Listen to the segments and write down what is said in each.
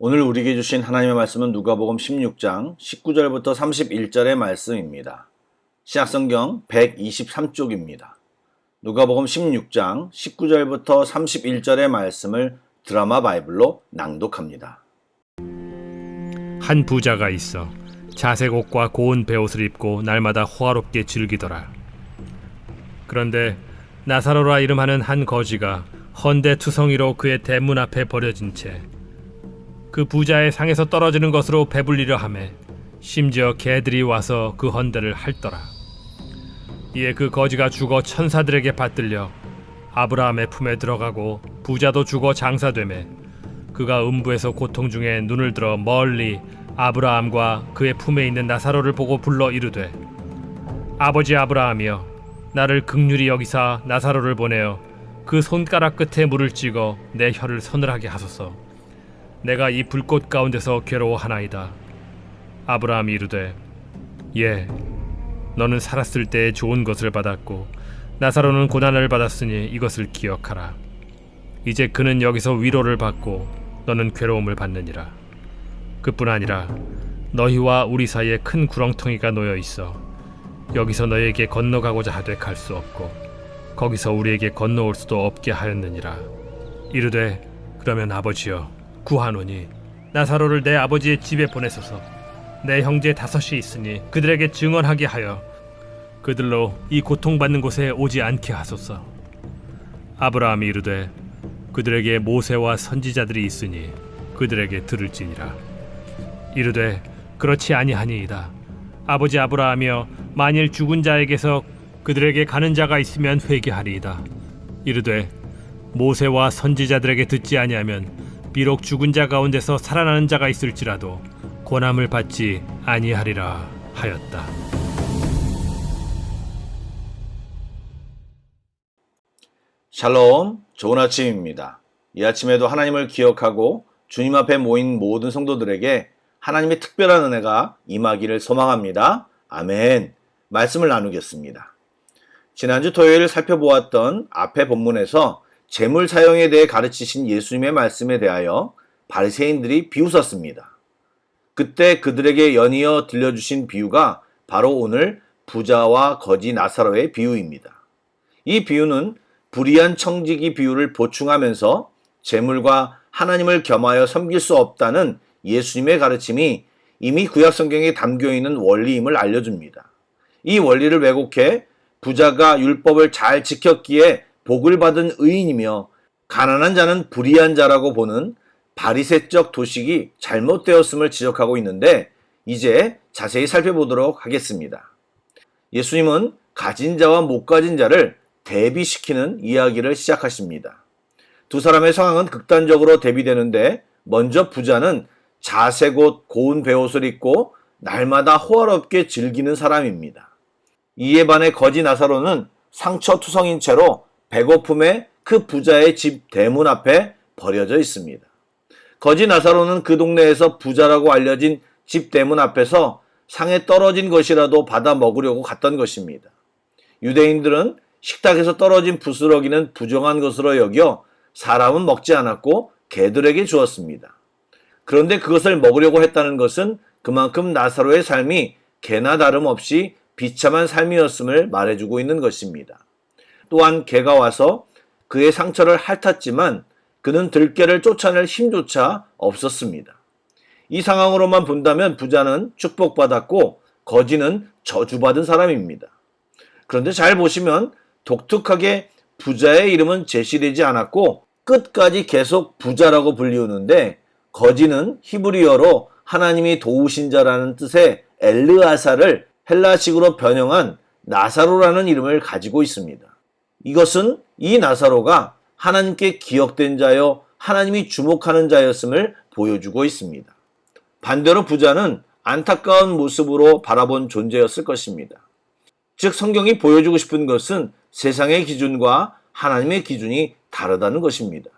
오늘 우리에게 주신 하나님의 말씀은 누가복음 16장 19절부터 31절의 말씀입니다. 신약성경 123쪽입니다. 누가복음 16장 19절부터 31절의 말씀을 드라마 바이블로 낭독합니다. 한 부자가 있어 자색 옷과 고운 베옷을 입고 날마다 호화롭게 즐기더라. 그런데 나사로라 이름하는 한 거지가 헌데 투성이로 그의 대문 앞에 버려진 채 그 부자의 상에서 떨어지는 것으로 배불리려 하매 심지어 개들이 와서 그 헌데를 핥더라. 이에 그 거지가 죽어 천사들에게 받들려 아브라함의 품에 들어가고 부자도 죽어 장사되매 그가 음부에서 고통 중에 눈을 들어 멀리 아브라함과 그의 품에 있는 나사로를 보고 불러 이르되, 아버지 아브라함이여, 나를 긍휼히 여기사 나사로를 보내어 그 손가락 끝에 물을 찍어 내 혀를 서늘하게 하소서. 내가 이 불꽃 가운데서 괴로워하나이다. 아브라함이 이르되, 예, 너는 살았을 때에 좋은 것을 받았고 나사로는 고난을 받았으니 이것을 기억하라. 이제 그는 여기서 위로를 받고 너는 괴로움을 받느니라. 그뿐 아니라 너희와 우리 사이에 큰 구렁텅이가 놓여 있어 여기서 너희에게 건너가고자 하되 갈 수 없고 거기서 우리에게 건너올 수도 없게 하였느니라. 이르되, 그러면 아버지여, 구하노니 나사로를 내 아버지의 집에 보내소서. 내 형제 5이 있으니 그들에게 증언하게 하여 그들로 이 고통받는 곳에 오지 않게 하소서. 아브라함이 이르되, 그들에게 모세와 선지자들이 있으니 그들에게 들을지니라. 이르되, 그렇지 아니하니이다. 아버지 아브라함이여, 만일 죽은 자에게서 그들에게 가는 자가 있으면 회개하리이다. 이르되, 모세와 선지자들에게 듣지 아니하면 비록 죽은 자 가운데서 살아나는 자가 있을지라도 고난을 받지 아니하리라 하였다. 샬롬, 좋은 아침입니다. 이 아침에도 하나님을 기억하고 주님 앞에 모인 모든 성도들에게 하나님의 특별한 은혜가 임하기를 소망합니다. 아멘. 말씀을 나누겠습니다. 지난주 토요일 살펴보았던 앞의 본문에서 재물 사용에 대해 가르치신 예수님의 말씀에 대하여 바리새인들이 비웃었습니다. 그때 그들에게 연이어 들려주신 비유가 바로 오늘 부자와 거지 나사로의 비유입니다. 이 비유는 불의한 청지기 비유를 보충하면서 재물과 하나님을 겸하여 섬길 수 없다는 예수님의 가르침이 이미 구약성경에 담겨있는 원리임을 알려줍니다. 이 원리를 왜곡해 부자가 율법을 잘 지켰기에 복을 받은 의인이며 가난한 자는 불의한 자라고 보는 바리새적 도식이 잘못되었음을 지적하고 있는데, 이제 자세히 살펴보도록 하겠습니다. 예수님은 가진 자와 못 가진 자를 대비시키는 이야기를 시작하십니다. 두 사람의 상황은 극단적으로 대비되는데, 먼저 부자는 자색 옷, 고운 베옷을 입고 날마다 호화롭게 즐기는 사람입니다. 이에 반해 거지 나사로는 상처투성인 채로 배고픔에 그 부자의 집 대문 앞에 버려져 있습니다. 거지 나사로는 그 동네에서 부자라고 알려진 집 대문 앞에서 상에 떨어진 것이라도 받아 먹으려고 갔던 것입니다. 유대인들은 식탁에서 떨어진 부스러기는 부정한 것으로 여겨 사람은 먹지 않았고 개들에게 주었습니다. 그런데 그것을 먹으려고 했다는 것은 그만큼 나사로의 삶이 개나 다름없이 비참한 삶이었음을 말해주고 있는 것입니다. 또한 개가 와서 그의 상처를 핥았지만 그는 들개를 쫓아낼 힘조차 없었습니다. 이 상황으로만 본다면 부자는 축복받았고 거지는 저주받은 사람입니다. 그런데 잘 보시면 독특하게 부자의 이름은 제시되지 않았고 끝까지 계속 부자라고 불리우는데, 거지는 히브리어로 하나님이 도우신 자라는 뜻의 엘르아사를 헬라식으로 변형한 나사로라는 이름을 가지고 있습니다. 이것은 이 나사로가 하나님께 기억된 자여 하나님이 주목하는 자였음을 보여주고 있습니다. 반대로 부자는 안타까운 모습으로 바라본 존재였을 것입니다. 즉, 성경이 보여주고 싶은 것은 세상의 기준과 하나님의 기준이 다르다는 것입니다.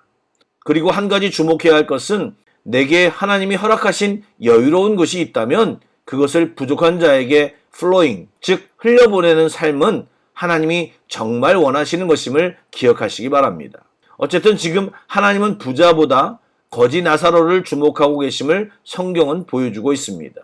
그리고 한 가지 주목해야 할 것은 내게 하나님이 허락하신 여유로운 것이 있다면 그것을 부족한 자에게 flowing, 즉 흘려보내는 삶은 하나님이 정말 원하시는 것임을 기억하시기 바랍니다. 어쨌든 지금 하나님은 부자보다 거지 나사로를 주목하고 계심을 성경은 보여주고 있습니다.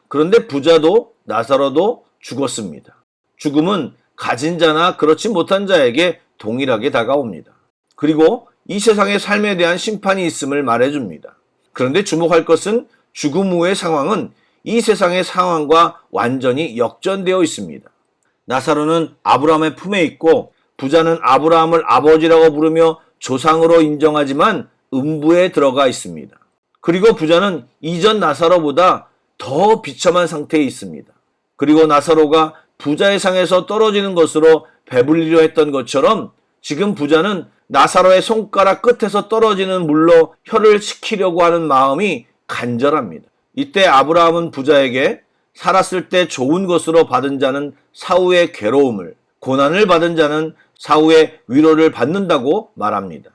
그런데 부자도 나사로도 죽었습니다. 죽음은 가진 자나 그렇지 못한 자에게 동일하게 다가옵니다. 그리고 이 세상의 삶에 대한 심판이 있음을 말해줍니다. 그런데 주목할 것은 죽음 후의 상황은 이 세상의 상황과 완전히 역전되어 있습니다. 나사로는 아브라함의 품에 있고 부자는 아브라함을 아버지라고 부르며 조상으로 인정하지만 음부에 들어가 있습니다. 그리고 부자는 이전 나사로보다 더 비참한 상태에 있습니다. 그리고 나사로가 부자의 상에서 떨어지는 것으로 배불리려 했던 것처럼 지금 부자는 나사로의 손가락 끝에서 떨어지는 물로 혀를 식히려고 하는 마음이 간절합니다. 이때 아브라함은 부자에게 살았을 때 좋은 것으로 받은 자는 사후의 괴로움을, 고난을 받은 자는 사후의 위로를 받는다고 말합니다.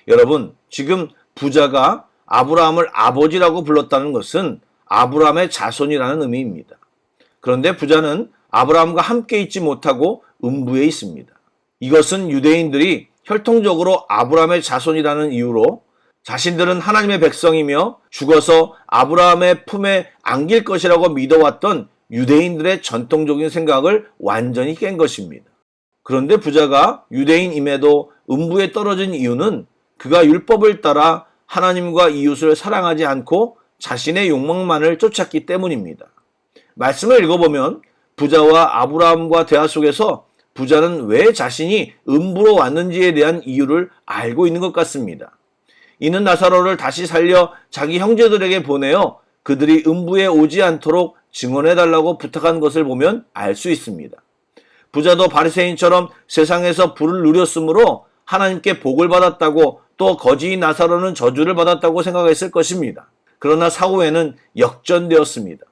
여러분, 지금 부자가 아브라함을 아버지라고 불렀다는 것은 아브라함의 자손이라는 의미입니다. 그런데 부자는 아브라함과 함께 있지 못하고 음부에 있습니다. 이것은 유대인들이 혈통적으로 아브라함의 자손이라는 이유로 자신들은 하나님의 백성이며 죽어서 아브라함의 품에 안길 것이라고 믿어왔던 유대인들의 전통적인 생각을 완전히 깬 것입니다. 그런데 부자가 유대인임에도 음부에 떨어진 이유는 그가 율법을 따라 하나님과 이웃을 사랑하지 않고 자신의 욕망만을 쫓았기 때문입니다. 말씀을 읽어보면 부자와 아브라함과 대화 속에서 부자는 왜 자신이 음부로 왔는지에 대한 이유를 알고 있는 것 같습니다. 이는 나사로를 다시 살려 자기 형제들에게 보내어 그들이 음부에 오지 않도록 증언해달라고 부탁한 것을 보면 알 수 있습니다. 부자도 바리새인처럼 세상에서 부를 누렸으므로 하나님께 복을 받았다고 또 거지인 나사로는 저주를 받았다고 생각했을 것입니다. 그러나 사후에는 역전되었습니다.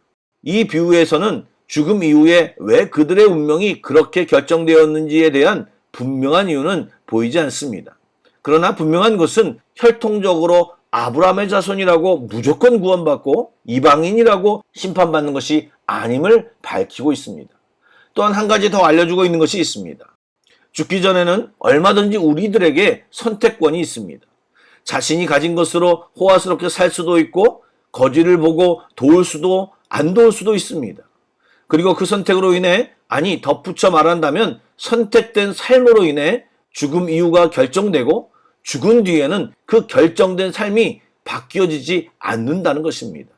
이 비유에서는 죽음 이후에 왜 그들의 운명이 그렇게 결정되었는지에 대한 분명한 이유는 보이지 않습니다. 그러나 분명한 것은 혈통적으로 아브라함의 자손이라고 무조건 구원받고 이방인이라고 심판받는 것이 아님을 밝히고 있습니다. 또한 한 가지 더 알려주고 있는 것이 있습니다. 죽기 전에는 얼마든지 우리들에게 선택권이 있습니다. 자신이 가진 것으로 호화스럽게 살 수도 있고 거지를 보고 도울 수도 안 도울 수도 있습니다. 그리고 그 선택으로 인해, 아니 덧붙여 말한다면 선택된 삶으로 인해 죽음 이후가 결정되고 죽은 뒤에는 그 결정된 삶이 바뀌어지지 않는다는 것입니다.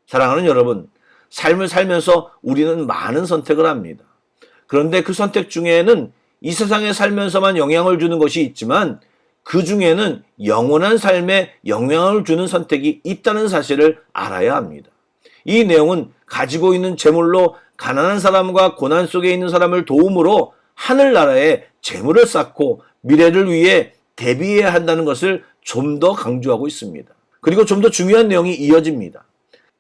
사랑하는 여러분, 삶을 살면서 우리는 많은 선택을 합니다. 그런데 그 선택 중에는 이 세상에 살면서만 영향을 주는 것이 있지만 그 중에는 영원한 삶에 영향을 주는 선택이 있다는 사실을 알아야 합니다. 이 내용은 가지고 있는 재물로 가난한 사람과 고난 속에 있는 사람을 도움으로 하늘나라에 재물을 쌓고 미래를 위해 대비해야 한다는 것을 좀 더 강조하고 있습니다. 그리고 좀 더 중요한 내용이 이어집니다.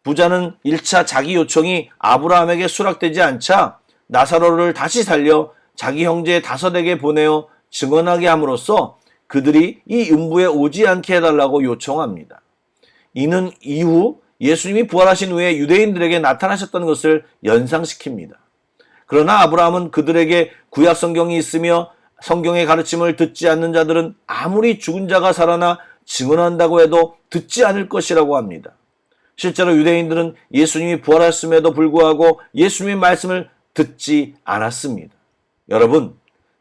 부자는 1차 자기 요청이 아브라함에게 수락되지 않자 나사로를 다시 살려 자기 형제 다섯에게 보내어 증언하게 함으로써 그들이 이 음부에 오지 않게 해달라고 요청합니다. 이는 이후 예수님이 부활하신 후에 유대인들에게 나타나셨던 것을 연상시킵니다. 그러나 아브라함은 그들에게 구약 성경이 있으며 성경의 가르침을 듣지 않는 자들은 아무리 죽은 자가 살아나 증언한다고 해도 듣지 않을 것이라고 합니다. 실제로 유대인들은 예수님이 부활하셨음에도 불구하고 예수님의 말씀을 듣지 않았습니다. 여러분,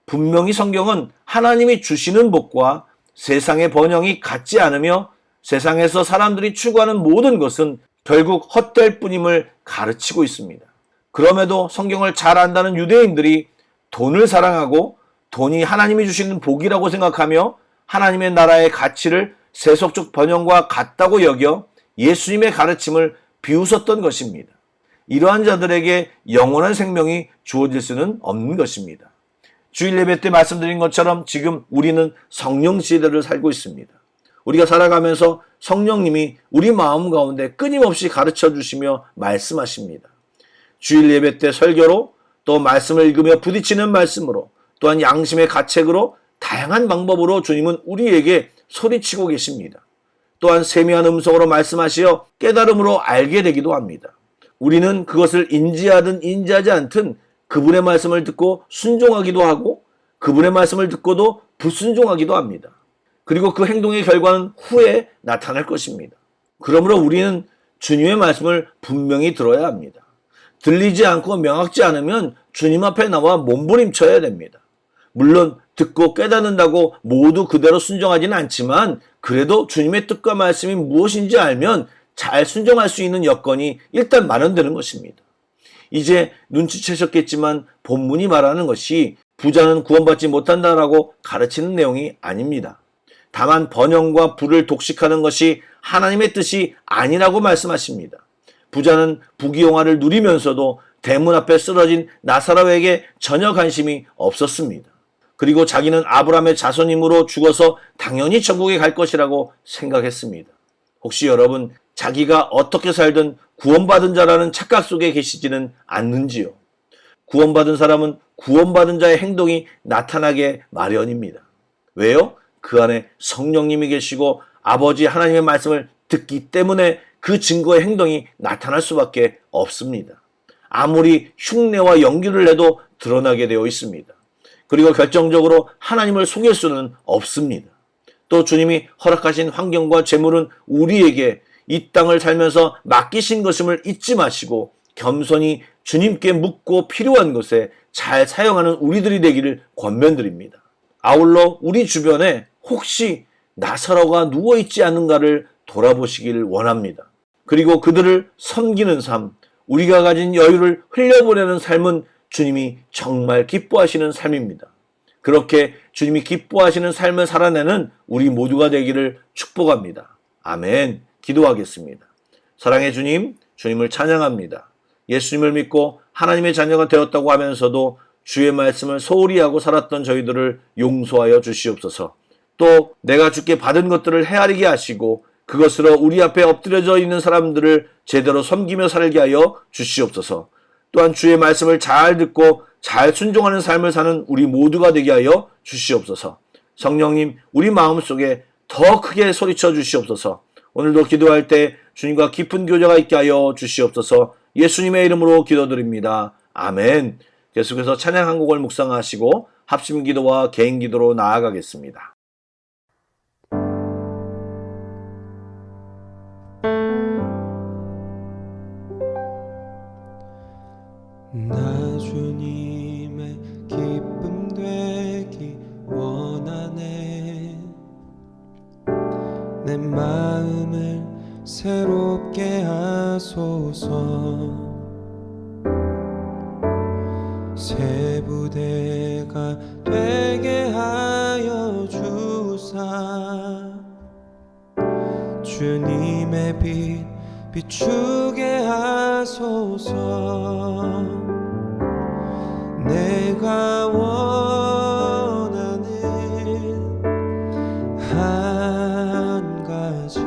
분명히 성경은 하나님이 주시는 복과 세상의 번영이 같지 않으며 세상에서 사람들이 추구하는 모든 것은 결국 헛될 뿐임을 가르치고 있습니다. 그럼에도 성경을 잘 안다는 유대인들이 돈을 사랑하고 돈이 하나님이 주시는 복이라고 생각하며 하나님의 나라의 가치를 세속적 번영과 같다고 여겨 예수님의 가르침을 비웃었던 것입니다. 이러한 자들에게 영원한 생명이 주어질 수는 없는 것입니다. 주일 예배 때 말씀드린 것처럼 지금 우리는 성령 시대를 살고 있습니다. 우리가 살아가면서 성령님이 우리 마음 가운데 끊임없이 가르쳐 주시며 말씀하십니다. 주일 예배 때 설교로, 또 말씀을 읽으며 부딪히는 말씀으로, 또한 양심의 가책으로 다양한 방법으로 주님은 우리에게 소리치고 계십니다. 또한 세미한 음성으로 말씀하시어 깨달음으로 알게 되기도 합니다. 우리는 그것을 인지하든 인지하지 않든 그분의 말씀을 듣고 순종하기도 하고 그분의 말씀을 듣고도 불순종하기도 합니다. 그리고 그 행동의 결과는 후에 나타날 것입니다. 그러므로 우리는 주님의 말씀을 분명히 들어야 합니다. 들리지 않고 명확지 않으면 주님 앞에 나와 몸부림쳐야 됩니다. 물론 듣고 깨닫는다고 모두 그대로 순종하지는 않지만 그래도 주님의 뜻과 말씀이 무엇인지 알면 잘 순종할 수 있는 여건이 일단 마련되는 것입니다. 이제 눈치채셨겠지만 본문이 말하는 것이 부자는 구원받지 못한다라고 가르치는 내용이 아닙니다. 다만 번영과 부를 독식하는 것이 하나님의 뜻이 아니라고 말씀하십니다. 부자는 부귀영화를 누리면서도 대문 앞에 쓰러진 나사로에게 전혀 관심이 없었습니다. 그리고 자기는 아브라함의 자손임으로 죽어서 당연히 천국에 갈 것이라고 생각했습니다. 혹시 여러분 자기가 어떻게 살든 구원받은 자라는 착각 속에 계시지는 않는지요? 구원받은 사람은 구원받은 자의 행동이 나타나게 마련입니다. 왜요? 그 안에 성령님이 계시고 아버지 하나님의 말씀을 듣기 때문에 그 증거의 행동이 나타날 수밖에 없습니다. 아무리 흉내와 연기를 해도 드러나게 되어 있습니다. 그리고 결정적으로 하나님을 속일 수는 없습니다. 또 주님이 허락하신 환경과 재물은 우리에게 이 땅을 살면서 맡기신 것임을 잊지 마시고 겸손히 주님께 묻고 필요한 것에 잘 사용하는 우리들이 되기를 권면드립니다. 아울러 우리 주변에 혹시 나사로가 누워있지 않은가를 돌아보시길 원합니다. 그리고 그들을 섬기는 삶, 우리가 가진 여유를 흘려보내는 삶은 주님이 정말 기뻐하시는 삶입니다. 그렇게 주님이 기뻐하시는 삶을 살아내는 우리 모두가 되기를 축복합니다. 아멘. 기도하겠습니다. 사랑의 주님, 주님을 찬양합니다. 예수님을 믿고 하나님의 자녀가 되었다고 하면서도 주의 말씀을 소홀히 하고 살았던 저희들을 용서하여 주시옵소서. 또 내가 주께 받은 것들을 헤아리게 하시고 그것으로 우리 앞에 엎드려져 있는 사람들을 제대로 섬기며 살게 하여 주시옵소서. 또한 주의 말씀을 잘 듣고 잘 순종하는 삶을 사는 우리 모두가 되게 하여 주시옵소서. 성령님, 우리 마음속에 더 크게 소리쳐 주시옵소서. 오늘도 기도할 때 주님과 깊은 교제가 있게 하여 주시옵소서. 예수님의 이름으로 기도드립니다. 아멘. 계속해서 찬양 한 곡을 묵상하시고 합심 기도와 개인 기도로 나아가겠습니다. 나 주님의 기쁨 되기 원하네. 내 마음을 새롭게 하소서. 새 부대가 되게 하여 주사. 주님의 빛 비추게 하소서. 내가 원하는 한 가지,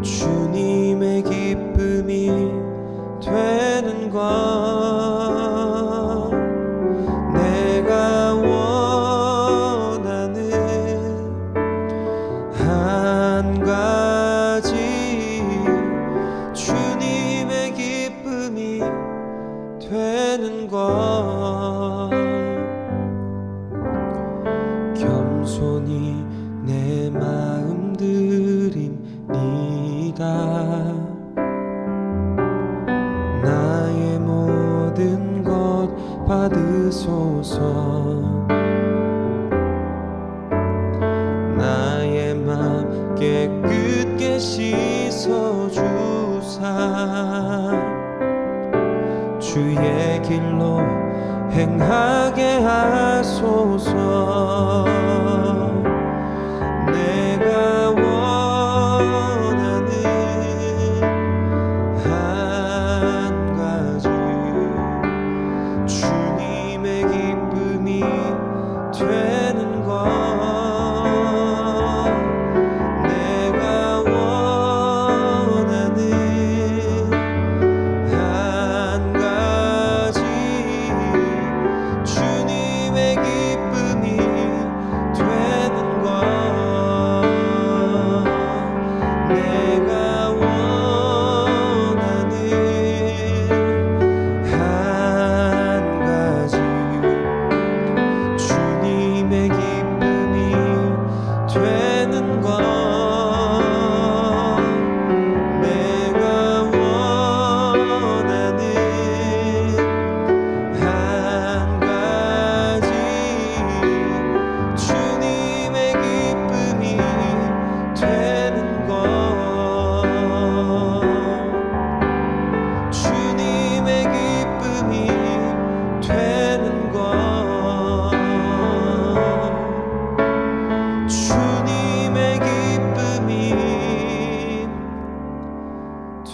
주님의 기쁨이 되는 것. 내가 원하는 한 가지, 주님의 기쁨이 되는 것. 겸손히 내 마음 드립니다. 나의 모든 것 받으소서. 나의 맘 깨끗게 씻어주사. 주의 길로 행하게 하소서. 내가 원하는 한 가지, 주님의 기쁨이 되는 것. 내가 원하는 한 가지, 주님의 기쁨이 되는 것.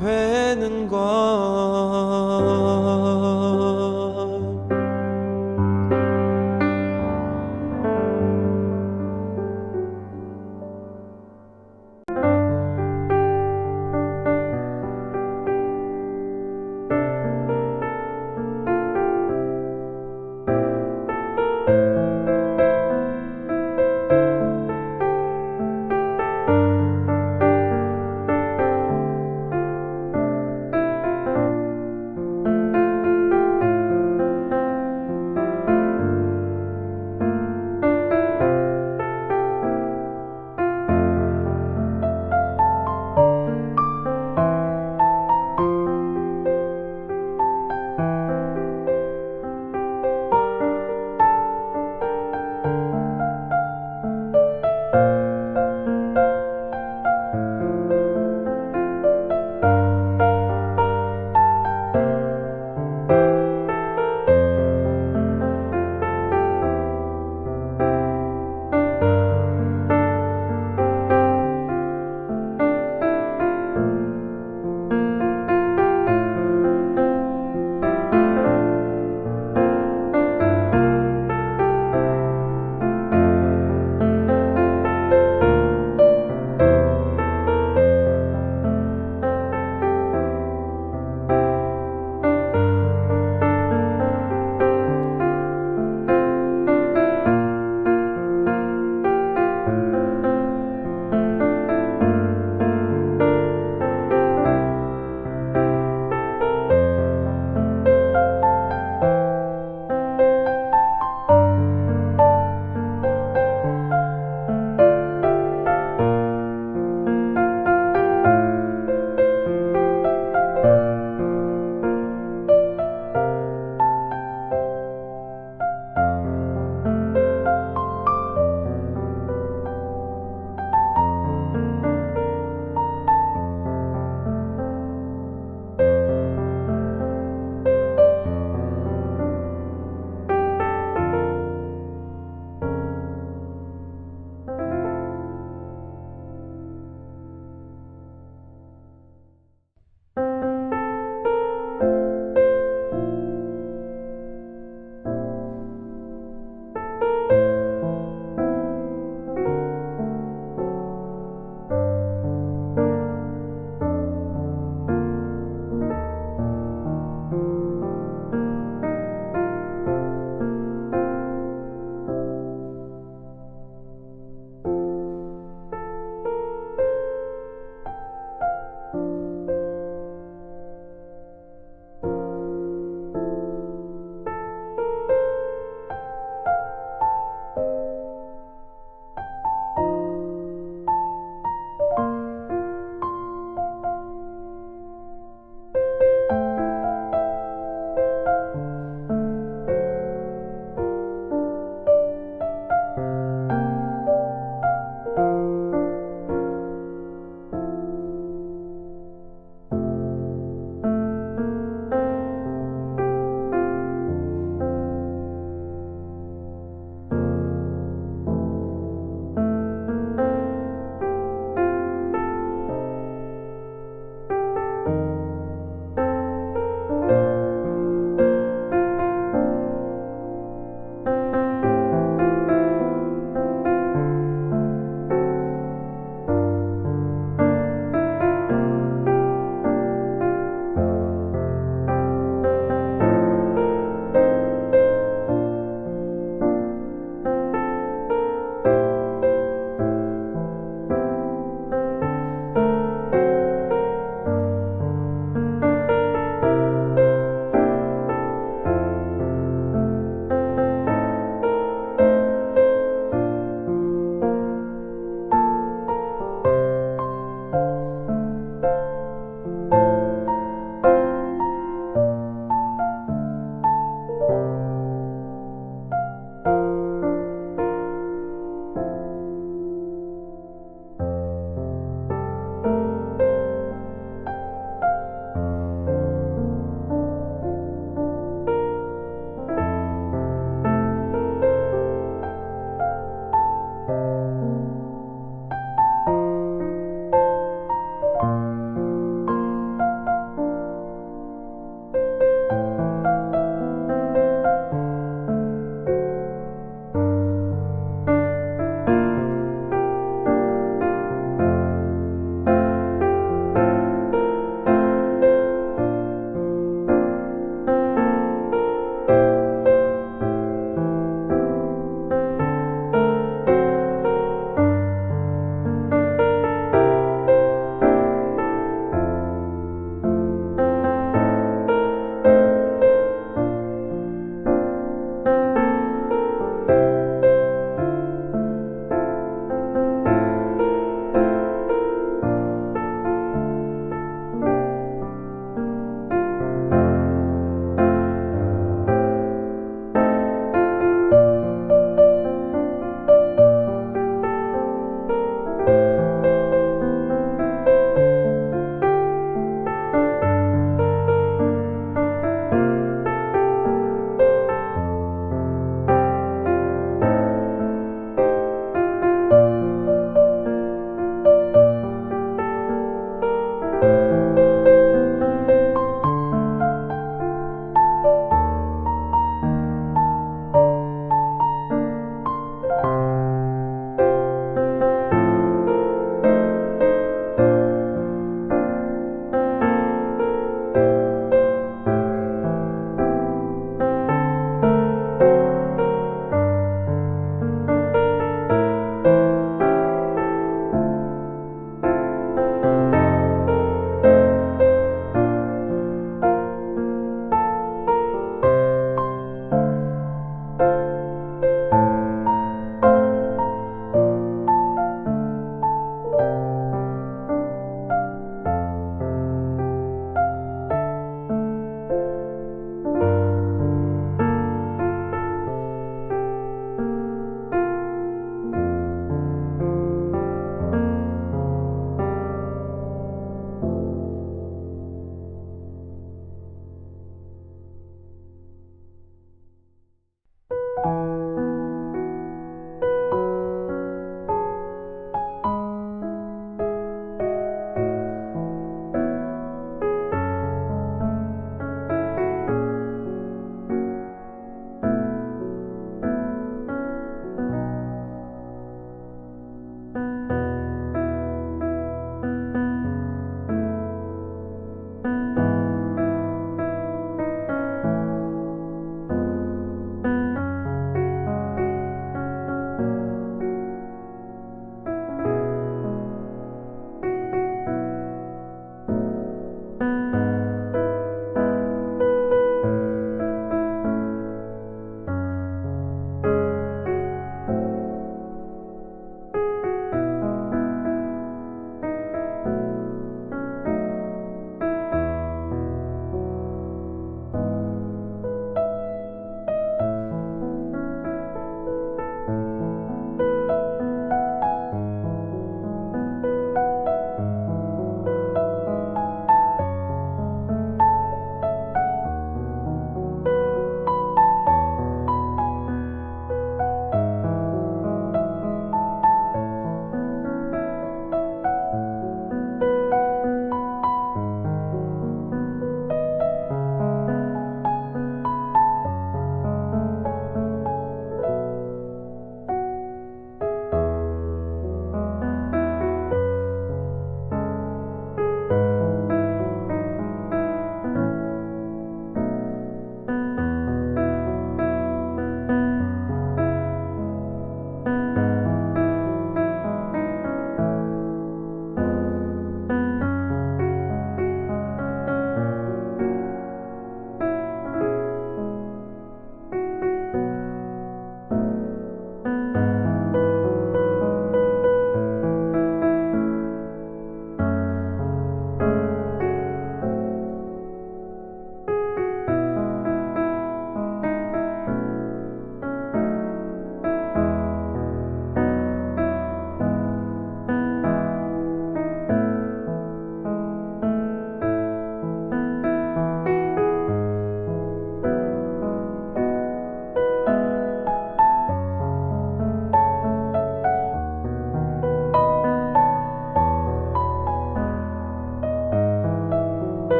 되는 것.